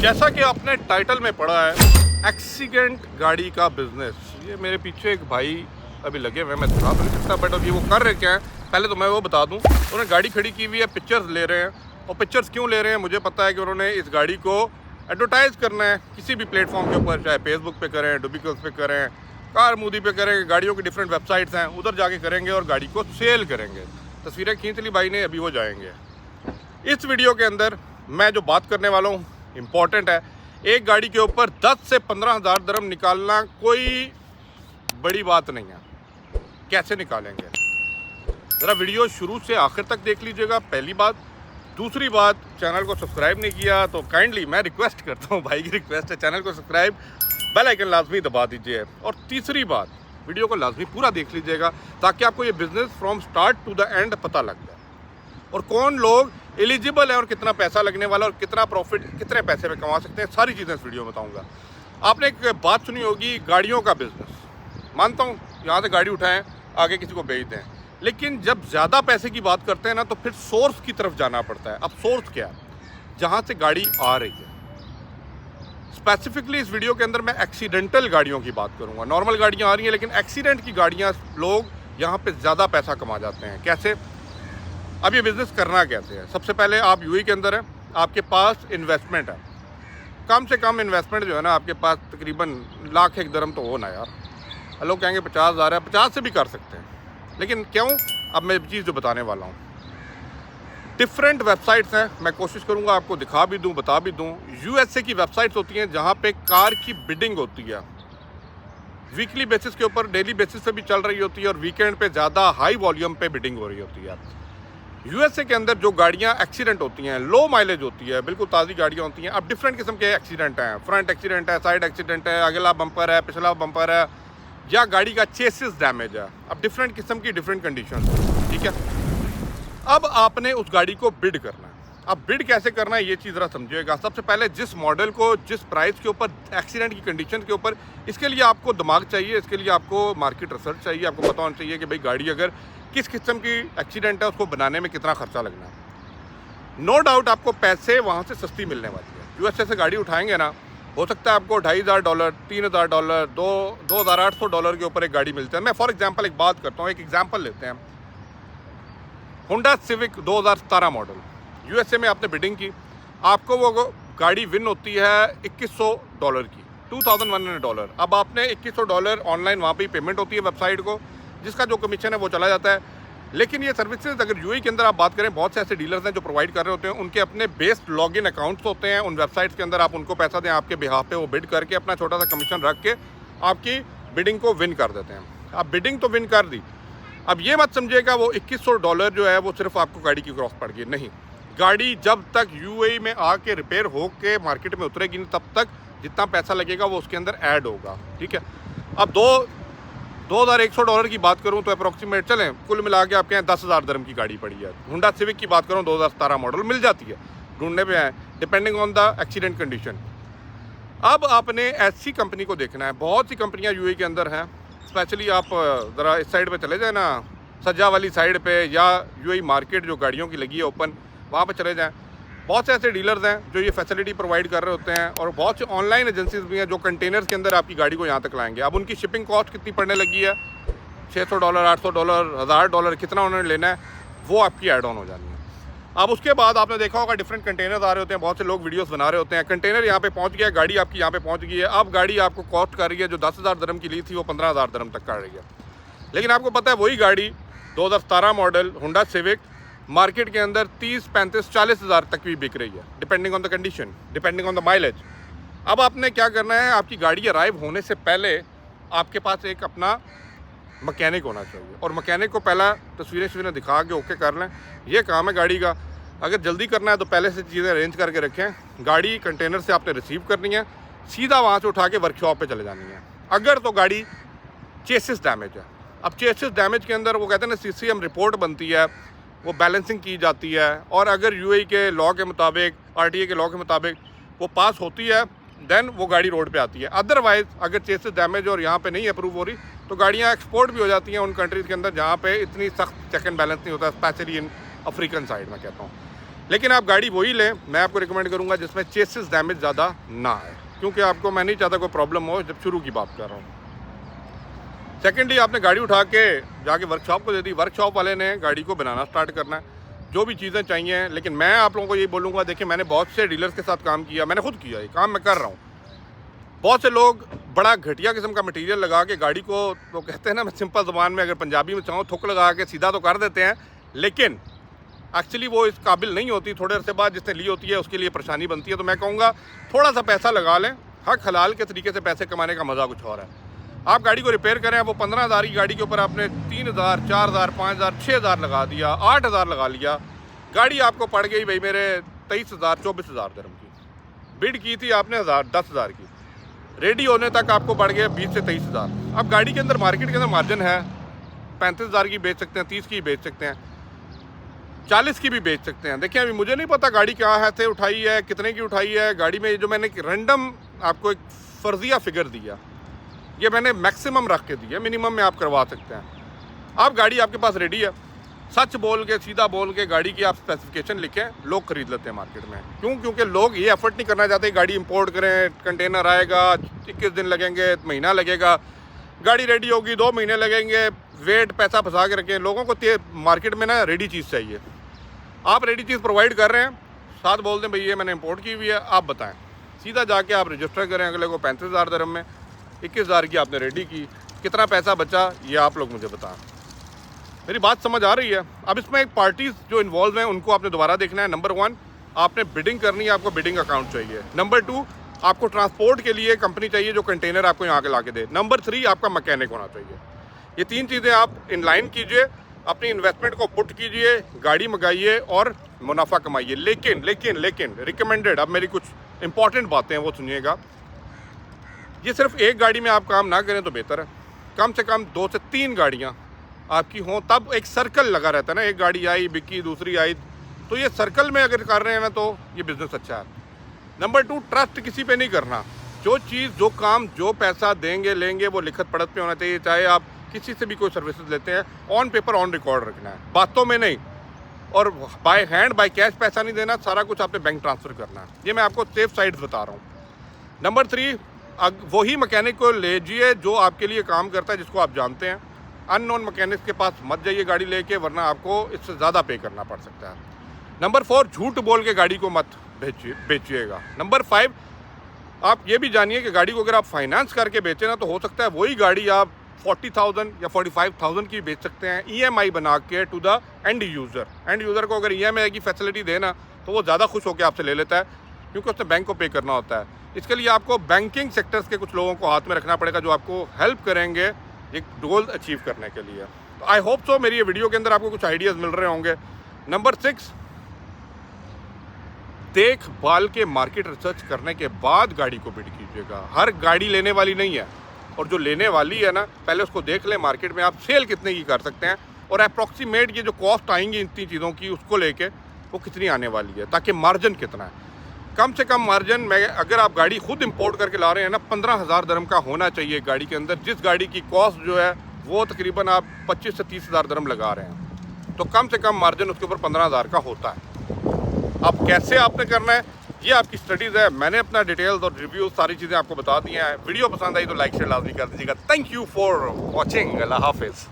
जैसा कि आपने टाइटल में पढ़ा है, एक्सीडेंट गाड़ी का बिजनेस। ये मेरे पीछे एक भाई अभी लगे हुए हैं, मैं दिखा तो नहीं सकता, बट अभी वो कर रहे क्या है पहले तो मैं वो बता दूं। उन्होंने गाड़ी खड़ी की हुई है, पिक्चर्स ले रहे हैं। और पिक्चर्स क्यों ले रहे हैं, मुझे पता है कि उन्होंने इस गाड़ी को एडवर्टाइज़ करना है किसी भी प्लेटफॉर्म के ऊपर, चाहे फेसबुक पे करें, डुबिकल्स पे करें, कार मूदी पे करें, गाड़ियों की डिफरेंट वेबसाइट्स हैं, उधर जाके करेंगे और गाड़ी को सेल करेंगे। तस्वीरें खींच ली भाई ने, अभी वो जाएंगे। इस वीडियो के अंदर मैं जो बात करने वाला हूँ इम्पॉर्टेंट है। एक गाड़ी के ऊपर 10 से 15 हज़ार दरम निकालना कोई बड़ी बात नहीं है। कैसे निकालेंगे, ज़रा वीडियो शुरू से आखिर तक देख लीजिएगा, पहली बात। दूसरी बात, चैनल को सब्सक्राइब नहीं किया तो काइंडली मैं रिक्वेस्ट करता हूँ, भाई की रिक्वेस्ट है, चैनल को सब्सक्राइब, बेल आइकन लाजमी दबा दीजिए। और तीसरी बात, वीडियो को लाजमी पूरा देख लीजिएगा ताकि आपको ये business from start to the end पता लग जाए, और कौन लोग एलिजिबल है और कितना पैसा लगने वाला और कितना प्रॉफिट, कितने पैसे में कमा सकते हैं, सारी चीज़ें इस वीडियो में बताऊंगा। आपने एक बात सुनी होगी, गाड़ियों का बिजनेस। मानता हूँ यहाँ से गाड़ी उठाएं, आगे किसी को बेच दें, लेकिन जब ज़्यादा पैसे की बात करते हैं ना तो फिर सोर्स की तरफ जाना पड़ता है। अब सोर्स क्या है, जहाँ से गाड़ी आ रही है। स्पेसिफिकली इस वीडियो के अंदर मैं एक्सीडेंटल गाड़ियों की बात करूँगा। नॉर्मल गाड़ियाँ आ रही हैं, लेकिन एक्सीडेंट की गाड़ियाँ लोग यहाँ पर ज़्यादा पैसा कमा जाते हैं। कैसे? अब ये बिज़नेस करना कैसे है? सबसे पहले आप यूएई के अंदर है, आपके पास इन्वेस्टमेंट है, कम से कम इन्वेस्टमेंट जो है ना आपके पास तकरीबन लाख एक दरम तो हो ना यार। लोग कहेंगे 50,000 है, 50 से भी कर सकते हैं, लेकिन क्यों? अब मैं चीज़ जो बताने वाला हूँ, डिफरेंट वेबसाइट्स हैं, मैं कोशिश करूँगा आपको दिखा भी दूँ, बता भी दूँ। यूएसए की वेबसाइट्स होती हैं जहाँ पे कार की बिडिंग होती है, वीकली बेसिस के ऊपर, डेली बेसिस पे भी चल रही होती है, और वीकेंड पे ज़्यादा हाई वॉल्यूम पे बिडिंग हो रही होती है। यूएसए के अंदर जो गाड़ियाँ एक्सीडेंट होती हैं, लो माइलेज होती है, बिल्कुल ताज़ी गाड़ियाँ होती हैं। अब डिफरेंट किस्म के एक्सीडेंट हैं, फ्रंट एक्सीडेंट है, साइड एक्सीडेंट है, अगला बम्पर है, पिछला बम्पर है, या गाड़ी का चेसिस डैमेज है। अब डिफरेंट किस्म की डिफरेंट कंडीशन, ठीक है। अब आपने उस गाड़ी को बिड करना है। अब बिड कैसे करना है ये चीज़ ज़रा समझिएगा। सबसे पहले जिस मॉडल को, जिस प्राइस के ऊपर, एक्सीडेंट की कंडीशन के ऊपर, इसके लिए आपको दिमाग चाहिए, इसके लिए आपको मार्केट रिसर्च चाहिए। आपको पता होना चाहिए कि भाई गाड़ी अगर किस किस्म की एक्सीडेंट है, उसको बनाने में कितना खर्चा लगना है। नो डाउट आपको पैसे वहाँ से सस्ती मिलने वाली है। यूएसए से गाड़ी उठाएंगे ना, हो सकता है आपको $2,500, $3,000, $2,800 के ऊपर एक गाड़ी मिलती है। मैं फॉर एग्जांपल एक बात करता हूँ, एक एग्जांपल लेते हैं। होंडा सिविक 2017 मॉडल, यूएसए में आपने बिडिंग की, आपको वो गाड़ी विन होती है $2,100 की, $2,100। अब आपने $2,100 ऑनलाइन वहाँ पर पेमेंट होती है वेबसाइट को, जिसका जो कमीशन है वो चला जाता है। लेकिन ये सर्विसेज अगर यूएई के अंदर आप बात करें, बहुत से ऐसे डीलर्स हैं जो प्रोवाइड कर रहे होते हैं, उनके अपने बेस्ड लॉगिन अकाउंट्स होते हैं उन वेबसाइट्स के अंदर। आप उनको पैसा दें, आपके बिहाफ पे वो बिड करके अपना छोटा सा कमीशन रख के आपकी बिडिंग को विन कर देते हैं। आप बिडिंग तो विन कर दी, अब ये मत समझिएगा वो $2,100 जो है वो सिर्फ आपको गाड़ी की क्रॉस पड़ गई, नहीं। गाड़ी जब तक यूएई में आके रिपेयर हो के मार्केट में उतरेगी नहीं, तब तक जितना पैसा लगेगा वो उसके अंदर ऐड होगा, ठीक है। अब $2,100 की बात करूं तो अप्रॉक्सीमेट चलें, कुल मिला के आपके यहाँ 10,000 दरम की गाड़ी पड़ी है। होंडा सिविक की बात करूं 2017 मॉडल मिल जाती है, ढूंढने पे है, depending on the accident condition. अब आपने ऐसी कंपनी को देखना है, बहुत सी कंपनियां यूएई के अंदर हैं। स्पेशली आप ज़रा इस साइड पे चले जाए ना, सज्जा वाली साइड पे, या यूएई मार्केट जो गाड़ियों की लगी है ओपन, वहाँ पर चले जाएँ। बहुत से ऐसे डीलर्स हैं जो ये फैसिलिटी प्रोवाइड कर रहे होते हैं, और बहुत से ऑनलाइन एजेंसीज भी हैं जो कंटेनर्स के अंदर आपकी गाड़ी को यहाँ तक लाएंगे। अब उनकी शिपिंग कॉस्ट कितनी पड़ने लगी है, $600, $800, $1,000, कितना उन्होंने लेना है, वो आपकी ऐड ऑन हो जानी है। अब उसके बाद आपने देखा होगा डिफरेंट कंटेनर्स आ रहे होते हैं, बहुत से लोग वीडियोस बना रहे होते हैं, कंटेनर यहाँ पे पहुँच गया, गाड़ी आपकी यहाँ पे पहुँच गई है। अब गाड़ी आपको कॉस्ट कर रही है, जो 10,000 दरम की ली थी वो 15,000 दरम तक कर रही है। लेकिन आपको पता है वही गाड़ी 2017 मॉडल होंडा सिविक मार्केट के अंदर 30, 35, 40 हज़ार तक भी बिक रही है, depending on the condition, depending on the mileage. अब आपने क्या करना है, आपकी गाड़ी अराइव होने से पहले आपके पास एक अपना मैकेनिक होना चाहिए, और मैकेनिक को पहला तस्वीरें दिखा के ओके कर लें। ये काम है गाड़ी का। अगर जल्दी करना है तो पहले से चीज़ें अरेंज करके रखें। गाड़ी कंटेनर से आपने रिसीव करनी है, सीधा वहाँ से उठा के वर्कशॉप पे चले जानी है। अगर तो गाड़ी चेसिस डैमेज है, अब चेसिस डैमेज के अंदर वो कहते हैं ना CCM रिपोर्ट बनती है, वो बैलेंसिंग की जाती है, और अगर यूएई के लॉ के मुताबिक, RTA के लॉ के मुताबिक वो पास होती है, देन वो गाड़ी रोड पे आती है। अदरवाइज़ अगर चेसिस डैमेज और यहाँ पे नहीं अप्रूव हो रही तो गाड़ियाँ एक्सपोर्ट भी हो जाती हैं उन कंट्रीज़ के अंदर जहाँ पे इतनी सख्त चेक एंड बैलेंस नहीं होता, स्पेशली इन अफ्रीकन साइड में कहता हूँ। लेकिन आप गाड़ी वही लें, मैं आपको रिकमेंड करूँगा जिसमें चेसिस डैमेज ज़्यादा ना आए, क्योंकि आपको मैं नहीं चाहता कोई प्रॉब्लम हो जब शुरू की बात कर रहा हूँ। सेकेंडली, आपने गाड़ी उठा के जाके वर्कशॉप को दे दी, वर्कशॉप वाले ने गाड़ी को बनाना स्टार्ट करना है, जो भी चीज़ें चाहिए। लेकिन मैं आप लोगों को ये बोलूँगा, देखिए मैंने बहुत से डीलर्स के साथ काम किया, मैंने खुद किया, ये काम मैं कर रहा हूँ। बहुत से लोग बड़ा घटिया किस्म का मटेरियल लगा के गाड़ी को, तो कहते हैं ना, मैं सिंपल ज़बान में अगर पंजाबी में चाहूँ, थुक लगा के सीधा तो कर देते हैं, लेकिन एक्चुअली वो इस काबिल नहीं होती। थोड़े अरसे बाद जिसने ली होती है उसके लिए परेशानी बनती है। तो मैं कहूँगा थोड़ा सा पैसा लगा लें, हक हलाल के तरीके से पैसे कमाने का मज़ा कुछ और है। आप गाड़ी को रिपेयर करें, वो 15,000 की गाड़ी के ऊपर आपने 3,000, 4,000, 5,000, 6,000 लगा दिया, 8,000 लगा लिया, गाड़ी आपको पड़ गई भाई मेरे 23,000, 24,000 दिरहम की। बिड की थी आपने 10,000 की, रेडी होने तक आपको बढ़ गया 20 से 23,000। अब गाड़ी के अंदर, मार्केट के अंदर मार्जिन है, 35,000 की बेच सकते हैं, 30 की बेच सकते हैं, 40 की भी बेच सकते हैं। देखिए अभी मुझे नहीं पता गाड़ी क्या है, से उठाई है, कितने की उठाई है गाड़ी में। जो मैंने रैंडम आपको एक फर्जिया फिगर दिया, ये मैंने मैक्सिमम रख के दिया, मिनिमम में आप करवा सकते हैं। आप गाड़ी आपके पास रेडी है, सच बोल के, सीधा बोल के गाड़ी की आप स्पेसिफिकेशन लिखें, लोग खरीद लेते हैं मार्केट में। क्यों? क्योंकि लोग ये एफर्ट नहीं करना चाहते गाड़ी इंपोर्ट करें, कंटेनर आएगा, 21 दिन लगेंगे, महीना लगेगा, गाड़ी रेडी होगी 2 महीने लगेंगे, वेट पैसा फंसा के रखें। लोगों को मार्केट में ना रेडी चीज़ चाहिए। आप रेडी चीज़ प्रोवाइड कर रहे हैं, साथ बोल दें भाई ये मैंने इंपोर्ट की हुई है, आप बताएं, सीधा जाके आप रजिस्टर करें अगले को 35,000 दिरहम में, 21,000 की आपने रेडी की, कितना पैसा बचा ये आप लोग मुझे बताएं। मेरी बात समझ आ रही है? अब इसमें एक पार्टीज जो इन्वॉल्व हैं उनको आपने दोबारा देखना है। नंबर 1, आपने बिडिंग करनी है, आपको बिडिंग अकाउंट चाहिए। नंबर 2, आपको ट्रांसपोर्ट के लिए कंपनी चाहिए जो कंटेनर आपको यहाँ के ला के दे। नंबर 3, आपका मैकेनिक होना चाहिए। ये 3 चीज़ें आप इनलाइन कीजिए, अपनी इन्वेस्टमेंट को पुट कीजिए, गाड़ी मंगाइए और मुनाफा कमाइए। लेकिन रिकमेंडेड, अब मेरी कुछ इंपॉर्टेंट बातें हैं वो सुनिएगा। ये सिर्फ एक गाड़ी में आप काम ना करें तो बेहतर है, कम से कम 2 से 3 गाड़ियाँ आपकी हों, तब एक सर्कल लगा रहता है ना, एक गाड़ी आई बिकी, दूसरी आई, तो ये सर्कल में अगर कर रहे हैं ना तो ये बिज़नेस अच्छा है। नंबर 2, ट्रस्ट किसी पे नहीं करना। जो चीज़, जो काम, जो पैसा देंगे लेंगे वो लिखत पढ़त पे होना चाहिए। चाहे आप किसी से भी कोई सर्विसेज लेते हैं, ऑन पेपर ऑन रिकॉर्ड रखना है, बातों में नहीं। और बाय हैंड बाय कैश पैसा नहीं देना, सारा कुछ आपने बैंक ट्रांसफ़र करना है। ये मैं आपको सेफ साइड्स बता रहा हूँ। नंबर 3, वही मैकेनिक को लीजिए जो आपके लिए काम करता है, जिसको आप जानते हैं। अननोन मैकेनिक्स के पास मत जाइए गाड़ी लेके, वरना आपको इससे ज़्यादा पे करना पड़ सकता है। नंबर 4, झूठ बोल के गाड़ी को मत बेचिएगा। नंबर 5, आप ये भी जानिए कि गाड़ी को अगर आप फाइनेंस करके बेचें ना, तो हो सकता है वही गाड़ी आप 40,000 या 45,000 की बेच सकते हैं EMI बना के to the end user. End user को अगर EMI की फैसिलिटी देना तो वो ज़्यादा खुश होकर आपसे ले लेता है, क्योंकि उसने बैंक को पे करना होता है। इसके लिए आपको बैंकिंग सेक्टर्स के कुछ लोगों को हाथ में रखना पड़ेगा जो आपको हेल्प करेंगे एक गोल अचीव करने के लिए। तो आई होप सो मेरी ये वीडियो के अंदर आपको कुछ आइडियाज़ मिल रहे होंगे। नंबर 6, देखभाल के मार्केट रिसर्च करने के बाद गाड़ी को बिड कीजिएगा। हर गाड़ी लेने वाली नहीं है, और जो लेने वाली है ना, पहले उसको देख लें मार्केट में आप सेल कितने की कर सकते हैं, और अप्रॉक्सीमेट ये जो कॉस्ट आएंगी इतनी चीज़ों की उसको लेके वो कितनी आने वाली है, ताकि मार्जिन कितना है। कम से कम मार्जिन में अगर आप गाड़ी खुद इंपोर्ट करके ला रहे हैं ना, 15,000 दिरहम का होना चाहिए गाड़ी के अंदर। जिस गाड़ी की कॉस्ट जो है वो तकरीबन आप 25 से 30,000 दिरहम लगा रहे हैं, तो कम से कम मार्जिन उसके ऊपर 15,000 का होता है। अब कैसे आपने करना है ये आपकी स्टडीज़ है। मैंने अपना डिटेल्स और रिव्यू सारी चीज़ें आपको बता दी हैं। वीडियो पसंद आई तो लाइक शेयर लाजमी कर दीजिएगा। Thank you for watching. अल्लाह हाफिज़।